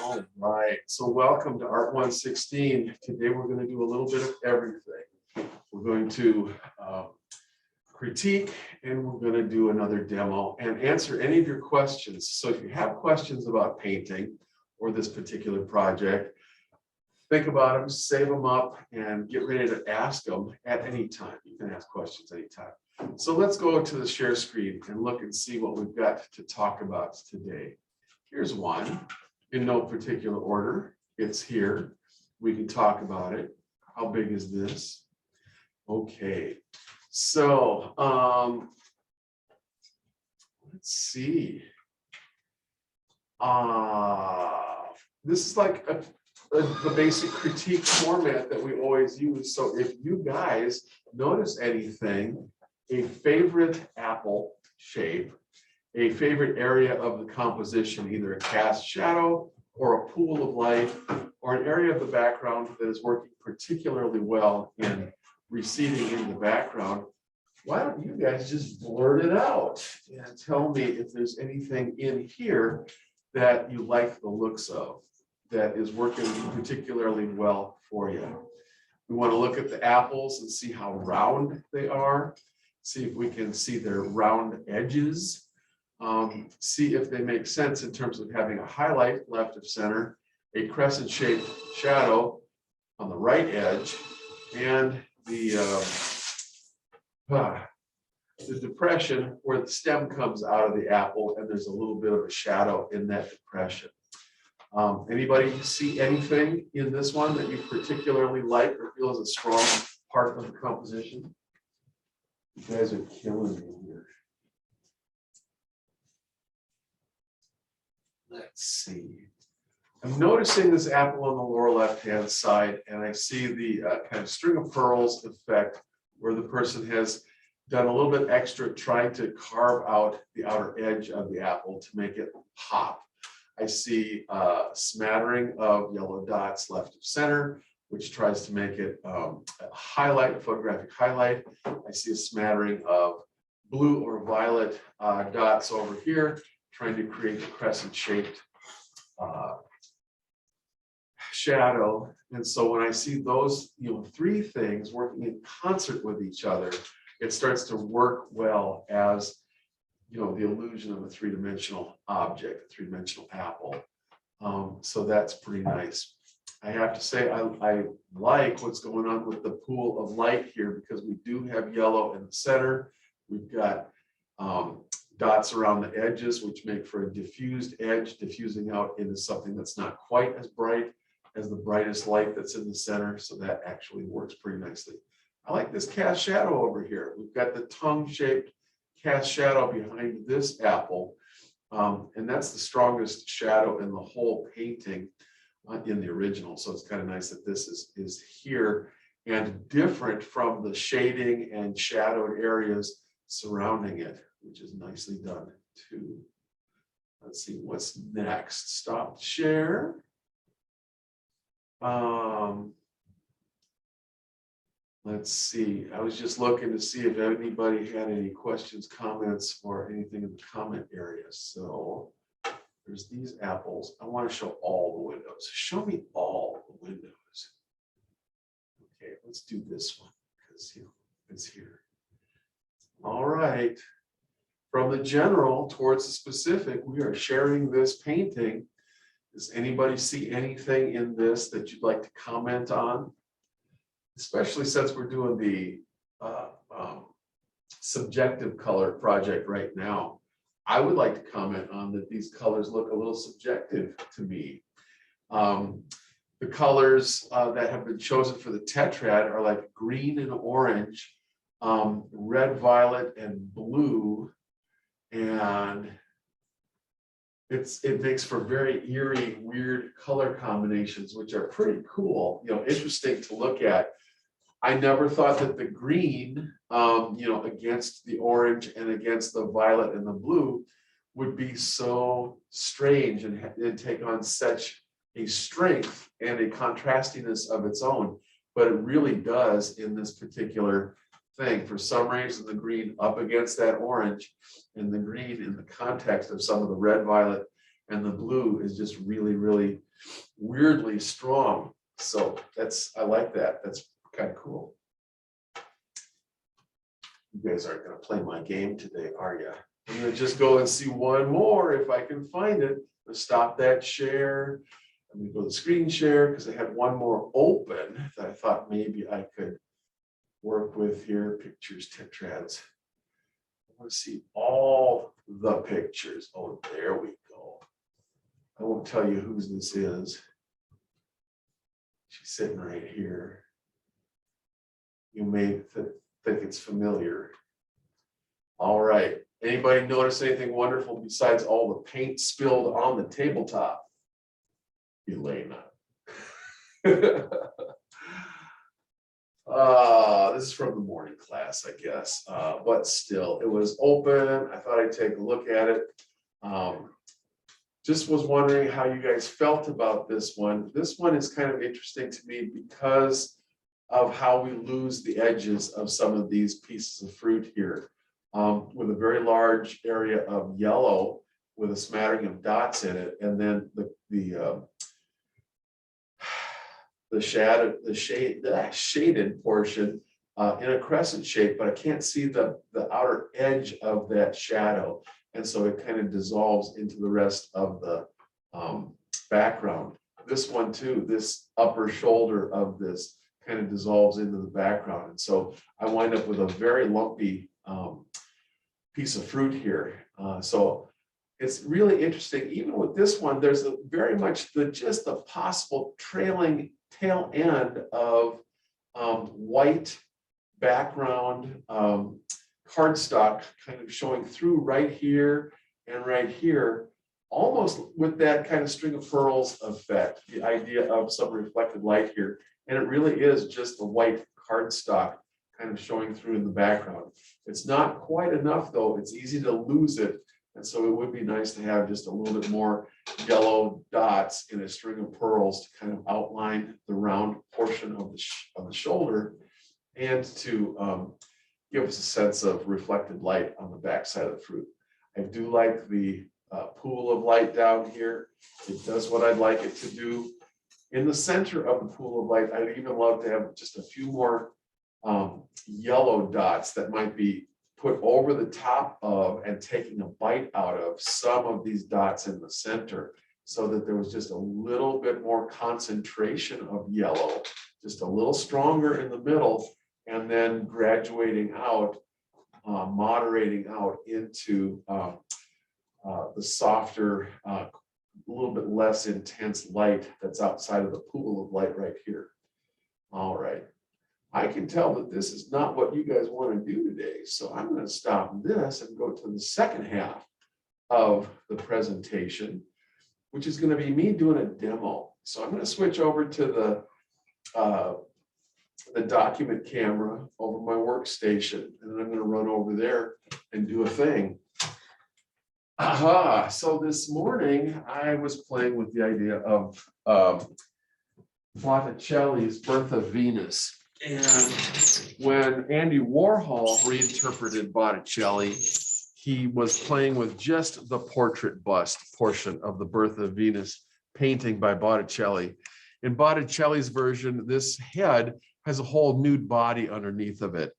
All right, so welcome to Art 116. Today we're going to do a little bit of everything. We're going to critique, and we're going to do another demo and answer any of your questions. So if you have questions about painting or this particular project, think about them, save them up, and get ready to ask them at any time. You can ask questions anytime. So let's go to the share screen and look and see what we've got to talk about today. Here's one. In no particular order, it's here. We can talk about it. How big is this? Okay, so let's see. This is like the basic critique format that we always use. So if you guys notice anything, a favorite apple shape, a favorite area of the composition, either a cast shadow or a pool of light, or an area of the background that is working particularly well in receding in the background, why don't you guys just blurt it out and tell me if there's anything in here that you like the looks of, that is working particularly well for you. We want to look at the apples and see how round they are, see if we can see their round edges. See if they make sense in terms of having a highlight left of center, a crescent-shaped shadow on the right edge, and the depression where the stem comes out of the apple, and there's a little bit of a shadow in that depression. Anybody see anything in this one that you particularly like or feel is a strong part of the composition? You guys are killing me here. Let's see. I'm noticing this apple on the lower left-hand side, and I see the kind of string of pearls effect where the person has done a little bit extra trying to carve out the outer edge of the apple to make it pop. I see a smattering of yellow dots left of center, which tries to make it a highlight, a photographic highlight. I see a smattering of blue or violet dots over here, trying to create a crescent-shaped shadow. And so when I see those, three things working in concert with each other, it starts to work well as, the illusion of a three-dimensional object, a three-dimensional apple. So that's pretty nice. I have to say, I like what's going on with the pool of light here, because we do have yellow in the center. We've got dots around the edges, which make for a diffused edge, diffusing out into something that's not quite as bright as the brightest light that's in the center. So that actually works pretty nicely. I like this cast shadow over here. We've got the tongue-shaped cast shadow behind this apple. And that's the strongest shadow in the whole painting in the original. So it's kind of nice that this is here and different from the shading and shadowed areas surrounding it, which is nicely done too. Let's see what's next. Stop share. Let's see. I was just looking to see if anybody had any questions, comments, or anything in the comment area. So there's these apples. I want to show all the windows. Show me all the windows. Okay, let's do this one because it's here. All right. From the general towards the specific, we are sharing this painting. Does anybody see anything in this that you'd like to comment on? Especially since we're doing the subjective color project right now. I would like to comment on that these colors look a little subjective to me. The colors that have been chosen for the tetrad are like green and orange, red, violet, and blue, and it makes for very eerie, weird color combinations, which are pretty cool, interesting to look at. I never thought that the green, against the orange and against the violet and the blue would be so strange and take on such a strength and a contrastiness of its own, but it really does in this particular thing. For some reason, the green up against that orange, and the green in the context of some of the red, violet, and the blue is just really, really weirdly strong. So I like that. That's kind of cool. You guys aren't going to play my game today, are you? I'm going to just go and see one more if I can find it. Let's stop that share. Let me go to screen share because I had one more open that I thought maybe I could work with here. Pictures, tetrads. I want to see all the pictures. Oh, there we go. I won't tell you whose this is. She's sitting right here. You may think it's familiar. All right. Anybody notice anything wonderful besides all the paint spilled on the tabletop? Elena. This is from the morning class, I guess. But still, it was open. I thought I'd take a look at it. Just was wondering how you guys felt about this one. This one is kind of interesting to me because of how we lose the edges of some of these pieces of fruit here. With a very large area of yellow with a smattering of dots in it, and then the shaded portion in a crescent shape, but I can't see the outer edge of that shadow, and so it kind of dissolves into the rest of the background. This one too, this upper shoulder of this kind of dissolves into the background, and so I wind up with a very lumpy piece of fruit here. So it's really interesting. Even with this one, there's very much just the possible trailing tail end of white background cardstock kind of showing through right here and right here, almost with that kind of string of pearls effect, the idea of some reflected light here. And it really is just the white cardstock kind of showing through in the background. It's not quite enough though. It's easy to lose it. And so it would be nice to have just a little bit more yellow dots in a string of pearls to kind of outline the round portion of the shoulder, and to give us a sense of reflected light on the backside of the fruit. I do like the pool of light down here. It does what I'd like it to do. In the center of the pool of light, I'd even love to have just a few more yellow dots that might be put over the top of and taking a bite out of some of these dots in the center, so that there was just a little bit more concentration of yellow, just a little stronger in the middle, and then graduating out, moderating out into the softer, a little bit less intense light that's outside of the pool of light right here. All right. I can tell that this is not what you guys want to do today. So I'm going to stop this and go to the second half of the presentation, which is going to be me doing a demo. So I'm going to switch over to the document camera over my workstation, and then I'm going to run over there and do a thing. Aha, so this morning I was playing with the idea of Botticelli's Birth of Venus. And when Andy Warhol reinterpreted Botticelli, he was playing with just the portrait bust portion of the Birth of Venus painting by Botticelli. In Botticelli's version, this head has a whole nude body underneath of it.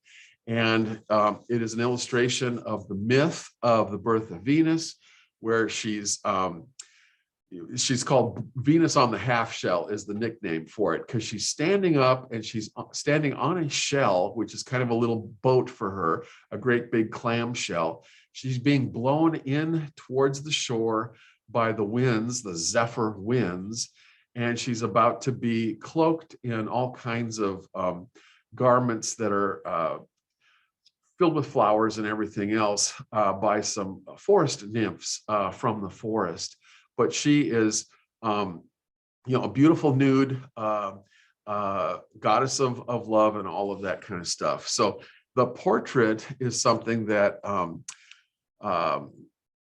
And it is an illustration of the myth of the birth of Venus, where she's called Venus on the half shell is the nickname for it, because she's standing up and she's standing on a shell, which is kind of a little boat for her, a great big clam shell. She's being blown in towards the shore by the winds, the zephyr winds, and she's about to be cloaked in all kinds of garments that are filled with flowers and everything else by some forest nymphs from the forest. But she is, a beautiful nude goddess of love and all of that kind of stuff. So the portrait is something that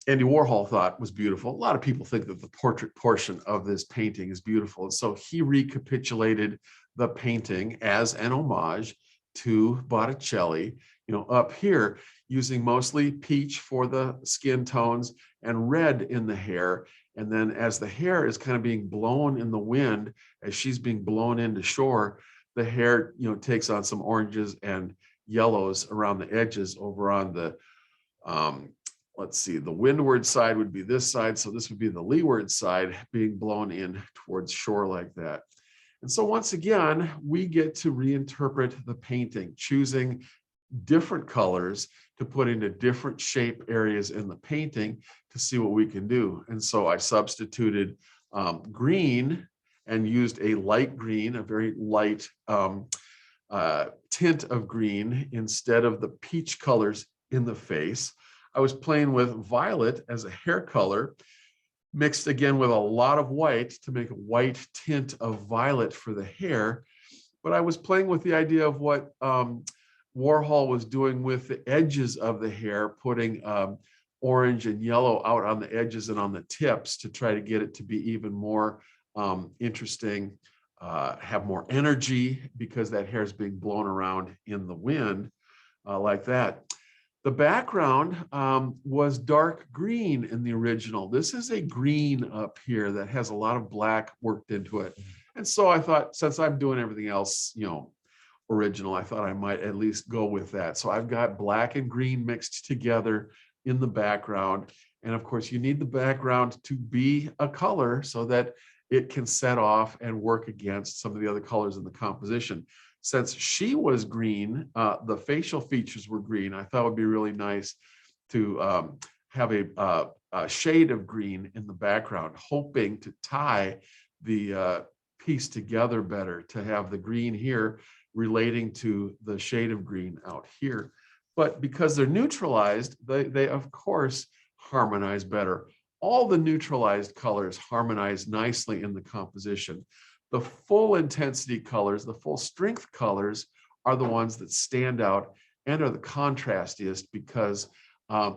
Andy Warhol thought was beautiful. A lot of people think that the portrait portion of this painting is beautiful. And so he recapitulated the painting as an homage to Botticelli, up here, using mostly peach for the skin tones and red in the hair, And then as the hair is kind of being blown in the wind, as she's being blown into shore, the hair, takes on some oranges and yellows around the edges over on the, let's see, the windward side would be this side. So this would be the leeward side being blown in towards shore like that. And so once again, we get to reinterpret the painting, choosing different colors to put into different shape areas in the painting to see what we can do. And so I substituted green and used a light green, a very light tint of green instead of the peach colors in the face. I was playing with violet as a hair color, mixed again with a lot of white to make a white tint of violet for the hair. But I was playing with the idea of what Warhol was doing with the edges of the hair, putting orange and yellow out on the edges and on the tips to try to get it to be even more interesting, have more energy because that hair is being blown around in the wind like that. The background was dark green in the original. This is a green up here that has a lot of black worked into it. And so I thought, since I'm doing everything else, original, I thought I might at least go with that. So I've got black and green mixed together in the background. And of course, you need the background to be a color so that it can set off and work against some of the other colors in the composition. Since she was green, the facial features were green, I thought it would be really nice to have a shade of green in the background, hoping to tie the piece together better, to have the green here relating to the shade of green out here. But because they're neutralized, they of course harmonize better. All the neutralized colors harmonize nicely in the composition. The full intensity colors, the full strength colors are the ones that stand out and are the contrastiest because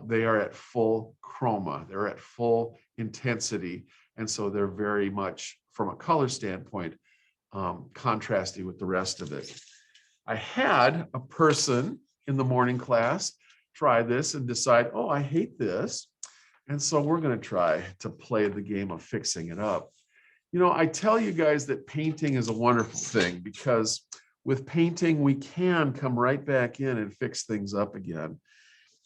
they are at full chroma, they're at full intensity. And so they're very much, from a color standpoint, contrasty with the rest of it. I had a person in the morning class try this and decide, oh, I hate this. And so we're going to try to play the game of fixing it up. I tell you guys that painting is a wonderful thing because with painting, we can come right back in and fix things up again.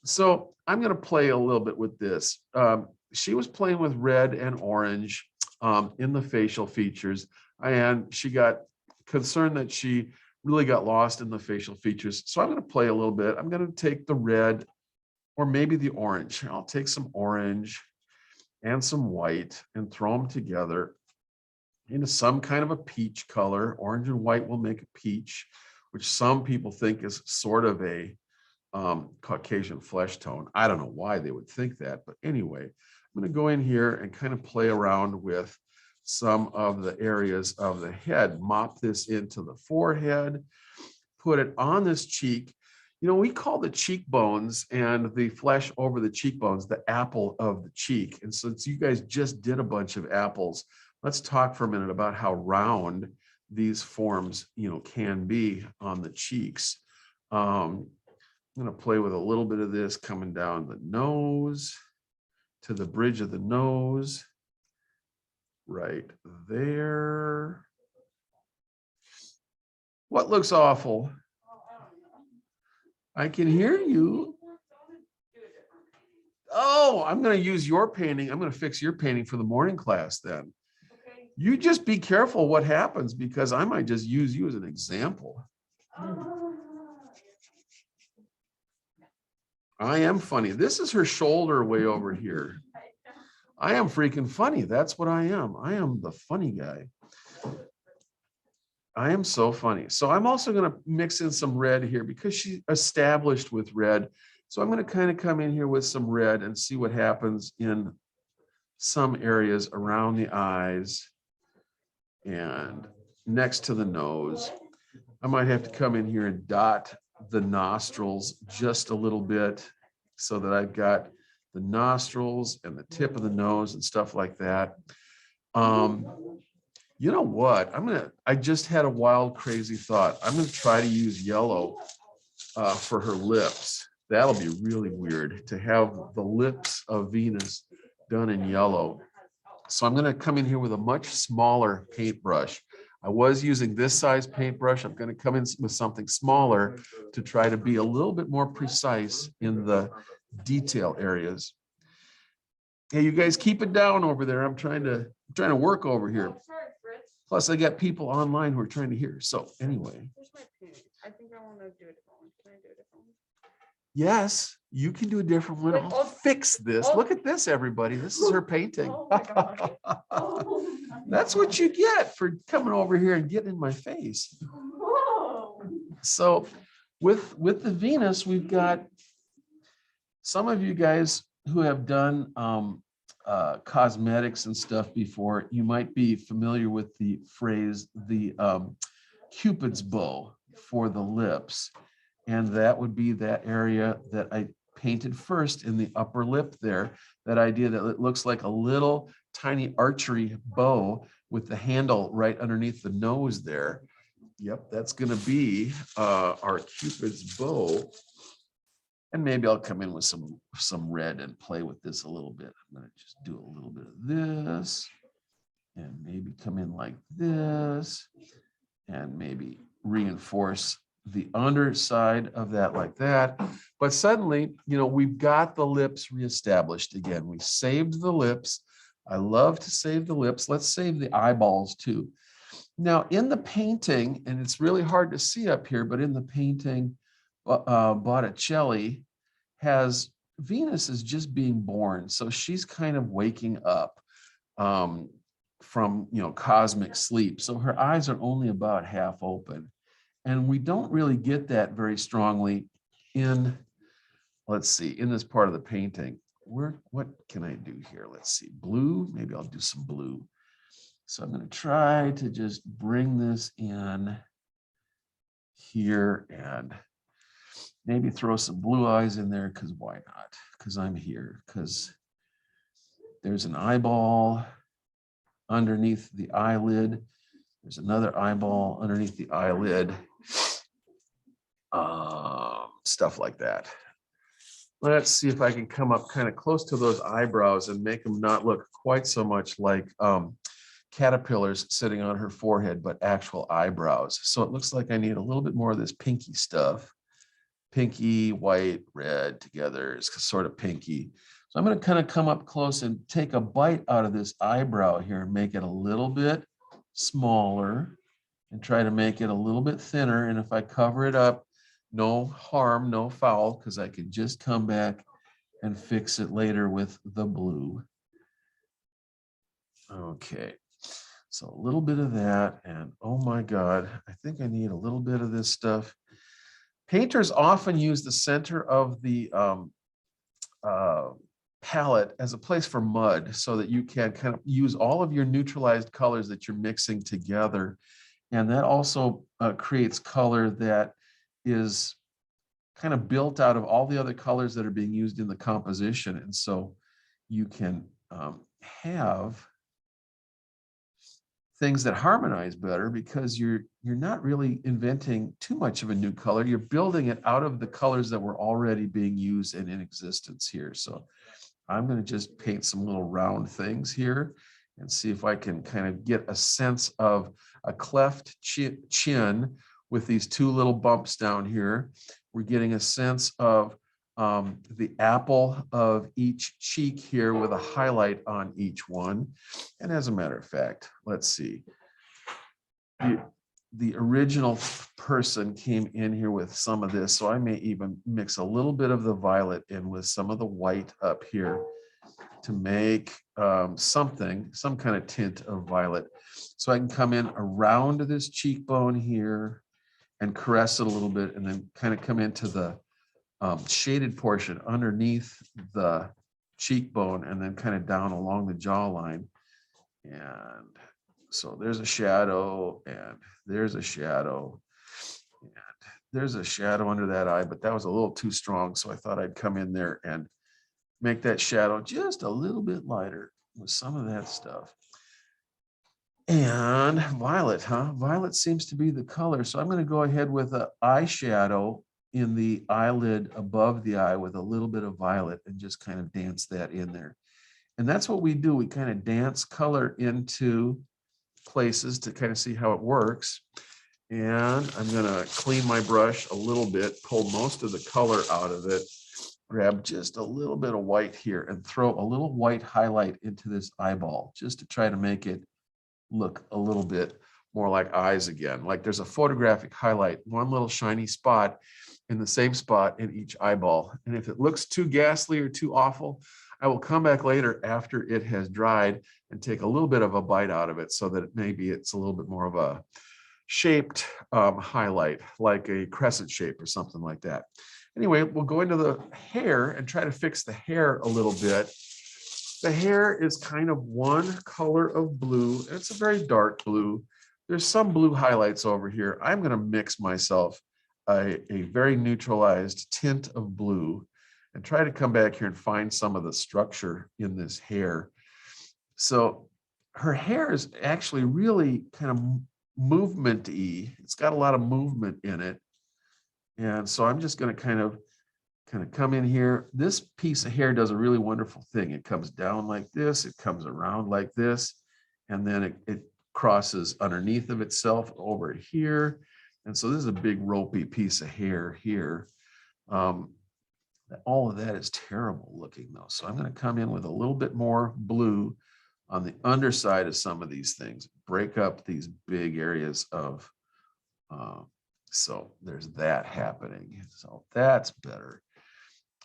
So I'm going to play a little bit with this. She was playing with red and orange in the facial features, and she got concerned that she really got lost in the facial features. So I'm going to play a little bit. I'm going to take the red or maybe the orange. I'll take some orange and some white and throw them together into some kind of a peach color. Orange and white will make a peach, which some people think is sort of a Caucasian flesh tone. I don't know why they would think that, but anyway, I'm going to go in here and kind of play around with some of the areas of the head, mop this into the forehead, put it on this cheek. We call the cheekbones and the flesh over the cheekbones the apple of the cheek. And since you guys just did a bunch of apples, let's talk for a minute about how round these forms, can be on the cheeks. I'm going to play with a little bit of this coming down the nose to the bridge of the nose, right there. What looks awful? I can hear you. Oh, I'm going to use your painting. I'm going to fix your painting for the morning class then. You just be careful what happens because I might just use you as an example. I am funny. This is her shoulder way over here. I am freaking funny. That's what I am. I am the funny guy. I am so funny. So I'm also going to mix in some red here because she's established with red. So I'm going to kind of come in here with some red and see what happens in some areas around the eyes and next to the nose. I might have to come in here and dot the nostrils just a little bit so that I've got the nostrils and the tip of the nose and stuff like that. You know what? I just had a wild, crazy thought. I'm going to try to use yellow for her lips. That'll be really weird to have the lips of Venus done in yellow. So I'm going to come in here with a much smaller paintbrush. I was using this size paintbrush. I'm going to come in with something smaller to try to be a little bit more precise in the detail areas. Hey, you guys keep it down over there. I'm trying to work over here. Plus, I got people online who are trying to hear. So anyway. Here's my paint. I think I want to do a different one. Can I do a different one? Yes, you can do a different one. I'll fix this. Look at this, everybody. This is her painting. Oh my God. Oh my That's what you get for coming over here and getting in my face. Whoa. So with the Venus, we've got some of you guys who have done cosmetics and stuff before. You might be familiar with the phrase, the Cupid's bow for the lips. And that would be that area that I painted first in the upper lip there. That idea that it looks like a little tiny archery bow with the handle right underneath the nose there. Yep, that's going to be our Cupid's bow. And maybe I'll come in with some red and play with this a little bit. I'm going to just do a little bit of this and maybe come in like this and maybe reinforce the underside of that like that. But suddenly, you know, we've got the lips reestablished again. We saved the lips. I love to save the lips. Let's save the eyeballs too. Now in the painting, and it's really hard to see up here, but in the painting, Botticelli has Venus is just being born. So she's kind of waking up from, you know, cosmic sleep. So her eyes are only about half open. And we don't really get that very strongly in, let's see, in this part of the painting. What can I do here? Let's see, blue, maybe I'll do some blue. So I'm going to try to just bring this in here and maybe throw some blue eyes in there, because why not? Because I'm here, because there's an eyeball underneath the eyelid. There's another eyeball underneath the eyelid. Stuff like that. Let's see if I can come up kind of close to those eyebrows and make them not look quite so much like caterpillars sitting on her forehead, but actual eyebrows. So it looks like I need a little bit more of this pinky stuff. Pinky, white, red together is sort of pinky. So I'm going to kind of come up close and take a bite out of this eyebrow here and make it a little bit smaller and try to make it a little bit thinner. And if I cover it up, no harm, no foul, because I could just come back and fix it later with the blue. Okay, so a little bit of that, and oh my God, I think I need a little bit of this stuff. Painters often use the center of the palette as a place for mud so that you can kind of use all of your neutralized colors that you're mixing together. And that also creates color that is kind of built out of all the other colors that are being used in the composition. And so you can have things that harmonize better because you're not really inventing too much of a new color. You're building it out of the colors that were already being used and in existence here. So I'm going to just paint some little round things here and see if I can kind of get a sense of a cleft chin with these two little bumps down here. We're getting a sense of the apple of each cheek here with a highlight on each one. And as a matter of fact, let's see. The original person came in here with some of this, so I may even mix a little bit of the violet in with some of the white up here to make some kind of tint of violet. So I can come in around this cheekbone here and caress it a little bit, and then kind of come into the shaded portion underneath the cheekbone, and then kind of down along the jawline. And so there's a shadow, and there's a shadow, and there's a shadow under that eye, but that was a little too strong. So I thought I'd come in there and make that shadow just a little bit lighter with some of that stuff. And violet, huh? Violet seems to be the color. So I'm going to go ahead with an eyeshadow in the eyelid above the eye with a little bit of violet and just kind of dance that in there. And that's what we do. We kind of dance color into places to kind of see how it works. And I'm going to clean my brush a little bit, pull most of the color out of it, grab just a little bit of white here and throw a little white highlight into this eyeball just to try to make it look a little bit more like eyes again. Like there's a photographic highlight, one little shiny spot in the same spot in each eyeball. And if it looks too ghastly or too awful, I will come back later after it has dried and take a little bit of a bite out of it so that maybe it's a little bit more of a shaped highlight, like a crescent shape or something like that. Anyway, we'll go into the hair and try to fix the hair a little bit. The hair is kind of one color of blue. It's a very dark blue. There's some blue highlights over here. I'm going to mix myself a very neutralized tint of blue and try to come back here and find some of the structure in this hair. So her hair is actually really kind of movement-y. It's got a lot of movement in it. And so I'm just going to kind of come in here. This piece of hair does a really wonderful thing. It comes down like this, it comes around like this, and then it crosses underneath of itself over here. And so this is a big ropey piece of hair here. All of that is terrible looking though. So I'm going to come in with a little bit more blue on the underside of some of these things, break up these big areas of, so there's that happening. So that's better.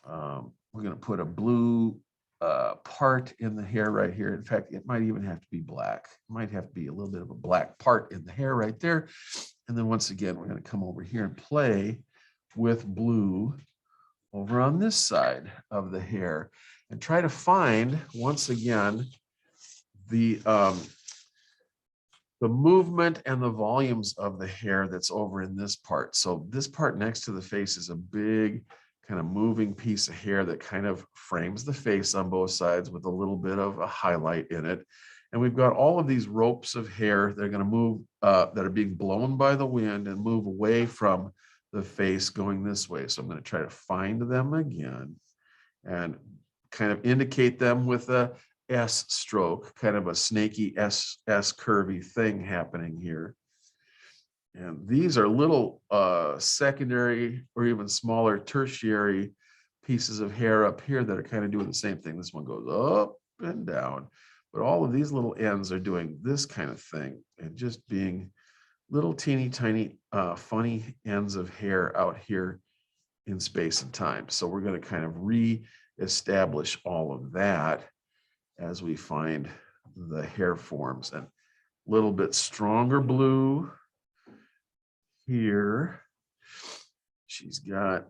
We're going to put a blue part in the hair right here. In fact, it might even have to be black. It might have to be a little bit of a black part in the hair right there. And then once again, we're going to come over here and play with blue over on this side of the hair and try to find, once again, the movement and the volumes of the hair that's over in this part. So this part next to the face is a big kind of moving piece of hair that kind of frames the face on both sides with a little bit of a highlight in it. And we've got all of these ropes of hair that are going to move, that are being blown by the wind and move away from the face going this way. So I'm going to try to find them again and kind of indicate them with a S stroke, kind of a snaky S curvy thing happening here. And these are little secondary or even smaller tertiary pieces of hair up here that are kind of doing the same thing. This one goes up and down, but all of these little ends are doing this kind of thing and just being little teeny tiny funny ends of hair out here in space and time. So we're going to kind of re-establish all of that as we find the hair forms. And a little bit stronger blue here. She's got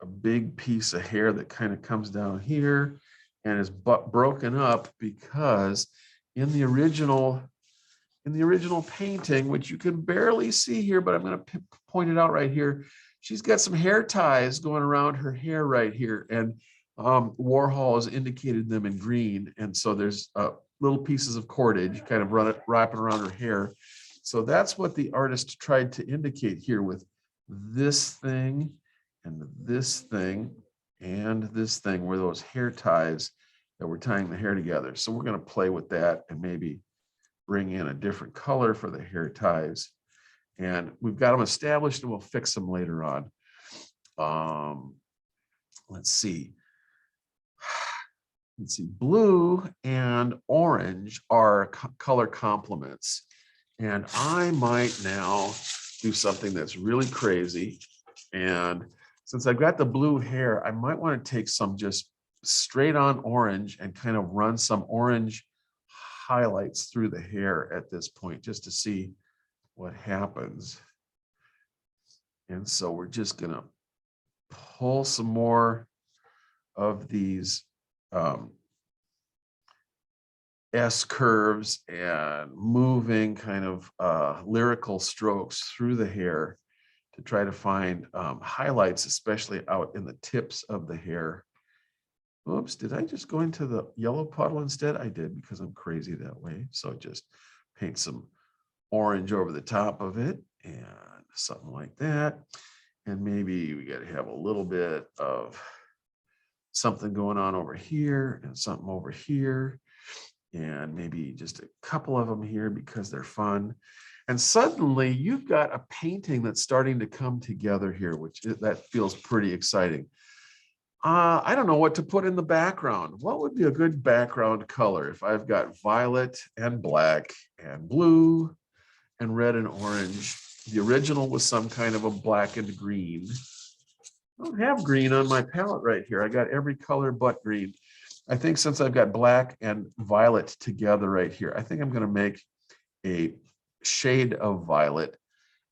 a big piece of hair that kind of comes down here and is broken up because in the original painting, which you can barely see here, but I'm going to point it out right here, she's got some hair ties going around her hair right here, and Warhol has indicated them in green, and so there's little pieces of cordage kind of wrapping around her hair. So that's what the artist tried to indicate here with this thing and this thing and this thing, where those hair ties that were tying the hair together. So we're going to play with that and maybe bring in a different color for the hair ties. And we've got them established and we'll fix them later on. Let's see. Blue and orange are color complements. And I might now do something that's really crazy. And since I've got the blue hair, I might want to take some just straight on orange and kind of run some orange highlights through the hair at this point, just to see what happens. And so we're just going to pull some more of these S curves and moving kind of lyrical strokes through the hair to try to find highlights, especially out in the tips of the hair. Oops, did I just go into the yellow puddle instead? I did, because I'm crazy that way. So just paint some orange over the top of it and something like that. And maybe we got to have a little bit of something going on over here and something over here. and maybe just a couple of them here because they're fun. And suddenly you've got a painting that's starting to come together here, that feels pretty exciting. I don't know what to put in the background. What would be a good background color if I've got violet and black and blue and red and orange? The original was some kind of a black and green. I don't have green on my palette right here. I got every color but green. I think since I've got black and violet together right here, I think I'm going to make a shade of violet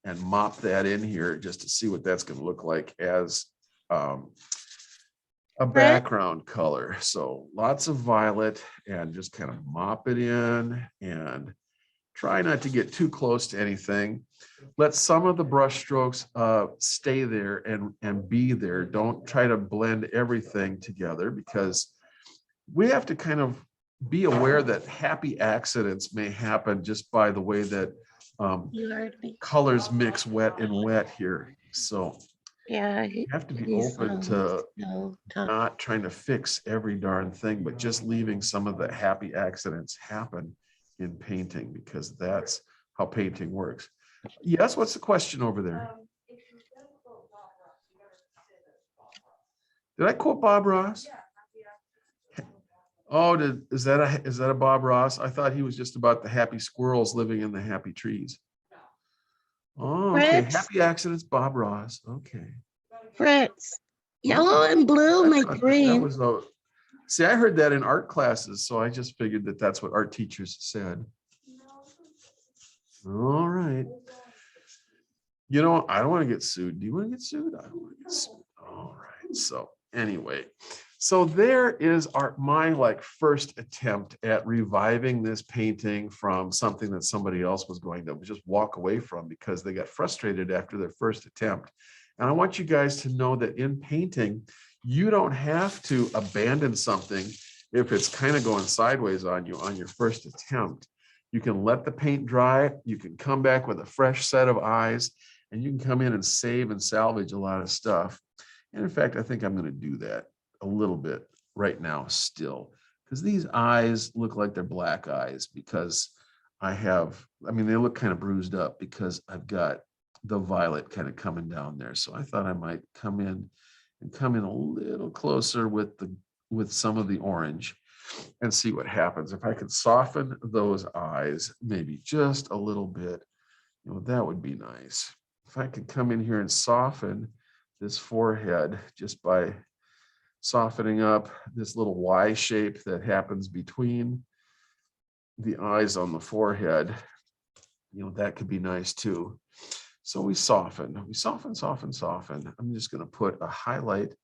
and mop that in here just to see what that's going to look like as a background color. So lots of violet and just kind of mop it in and try not to get too close to anything. Let some of the brush strokes stay there and be there. Don't try to blend everything together because we have to kind of be aware that happy accidents may happen just by the way that colors mix wet and wet here. So Yeah, you have to be open to not trying to fix every darn thing, but just leaving some of the happy accidents happen in painting because that's how painting works. Yes, what's the question over there? Did I quote Bob Ross? Oh, is that a Bob Ross? I thought he was just about the happy squirrels living in the happy trees. Oh, okay. Fritz. Happy accidents, Bob Ross. Okay. Fritz, yellow and blue I make thought that green. was see, I heard that in art classes, so I just figured that that's what art teachers said. All right. You know, I don't want to get sued. Do you want to get sued? I don't want to get sued. All right. So anyway, so there is my first attempt at reviving this painting from something that somebody else was going to just walk away from because they got frustrated after their first attempt. And I want you guys to know that in painting, you don't have to abandon something if it's kind of going sideways on you on your first attempt. You can let the paint dry. You can come back with a fresh set of eyes, and you can come in and save and salvage a lot of stuff. And in fact, I think I'm going to do that a little bit right now still, because these eyes look like they're black eyes because they look kind of bruised up because I've got the violet kind of coming down there. So I thought I might come in a little closer with some of the orange and see what happens. If I could soften those eyes, maybe just a little bit, that would be nice. If I could come in here and soften this forehead just by softening up this little Y shape that happens between the eyes on the forehead, that could be nice too. So we soften. I'm just going to put a highlight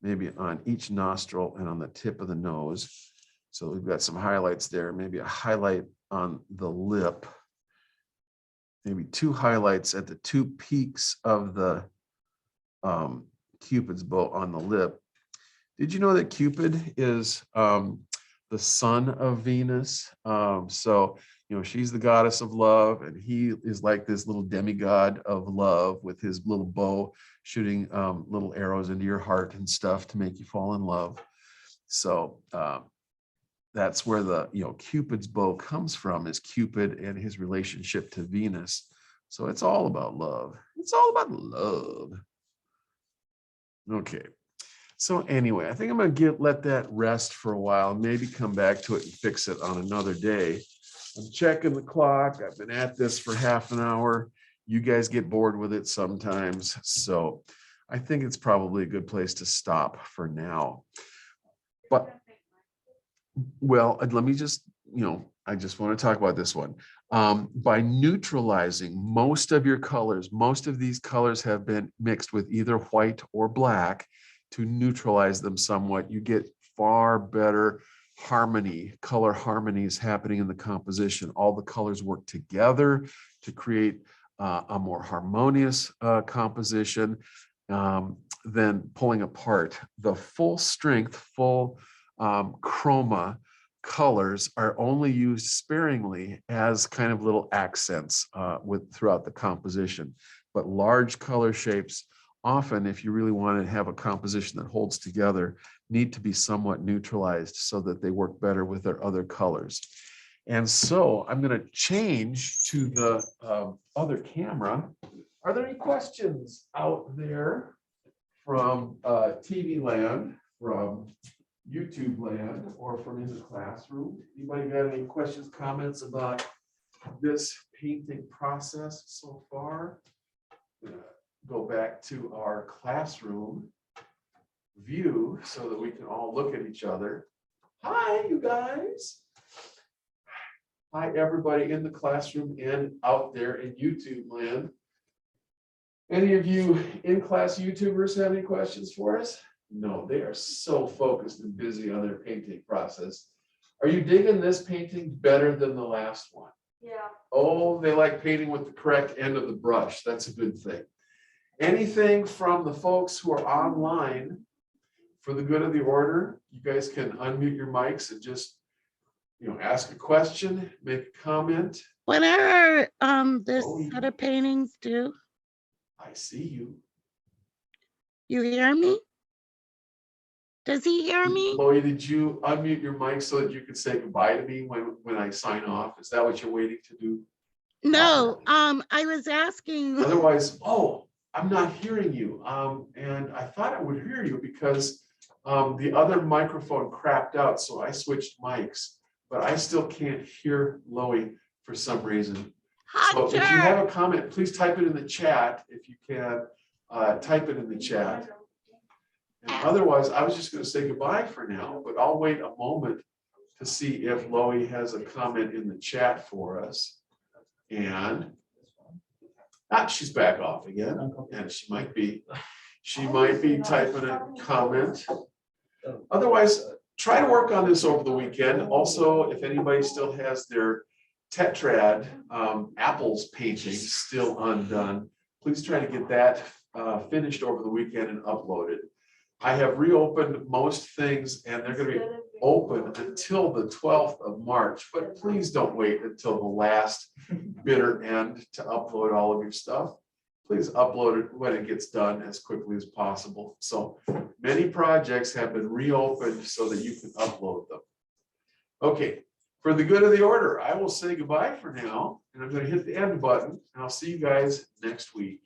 maybe on each nostril and on the tip of the nose. So we've got some highlights there, maybe a highlight on the lip, maybe two highlights at the two peaks of the Cupid's bow on the lip. Did you know that Cupid is the son of Venus? So she's the goddess of love, and he is like this little demigod of love with his little bow shooting little arrows into your heart and stuff to make you fall in love. So that's where the Cupid's bow comes from, is Cupid and his relationship to Venus. So it's all about love. It's all about love. Okay. So anyway, I think I'm going to let that rest for a while, maybe come back to it and fix it on another day. I'm checking the clock. I've been at this for half an hour. You guys get bored with it sometimes. So I think it's probably a good place to stop for now. But, well, let me just, I just want to talk about this one. By neutralizing most of your colors, most of these colors have been mixed with either white or black. To neutralize them somewhat, you get far better harmony, color harmonies happening in the composition. All the colors work together to create a more harmonious composition than pulling apart. The full strength, full chroma colors are only used sparingly as kind of little accents throughout the composition. But large color shapes often, if you really want to have a composition that holds together, need to be somewhat neutralized so that they work better with their other colors. And so I'm going to change to the other camera. Are there any questions out there from TV land, from YouTube land, or from in the classroom? Anybody got any questions, comments about this painting process so far? Go back to our classroom view so that we can all look at each other. Hi, you guys. Hi, everybody in the classroom and out there in YouTube land. Any of you in-class YouTubers have any questions for us? No, they are so focused and busy on their painting process. Are you digging this painting better than the last one? Yeah. Oh, they like painting with the correct end of the brush. That's a good thing. Anything from the folks who are online, for the good of the order, you guys can unmute your mics and just, ask a question, make a comment. What are this Oh, set of paintings do? I see you. You hear me? Does he hear me? Chloe, did you unmute your mic so that you could say goodbye to me when I sign off? Is that what you're waiting to do? No, I was asking. Otherwise, oh, I'm not hearing you. And I thought I would hear you because the other microphone crapped out, so I switched mics, but I still can't hear Chloe for some reason. So if you have Hunter, a comment, please type it in the chat. If you can, type it in the chat. And otherwise, I was just going to say goodbye for now, but I'll wait a moment to see if Chloe has a comment in the chat for us. And she's back off again, and she might be typing a comment. Otherwise, try to work on this over the weekend. Also, if anybody still has their Tetrad apples painting still undone, please try to get that finished over the weekend and uploaded. I have reopened most things, and they're going to be open until the 12th of March, but please don't wait until the last bitter end to upload all of your stuff. Please upload it when it gets done as quickly as possible. So many projects have been reopened so that you can upload them. Okay, for the good of the order, I will say goodbye for now, and I'm going to hit the end button, and I'll see you guys next week.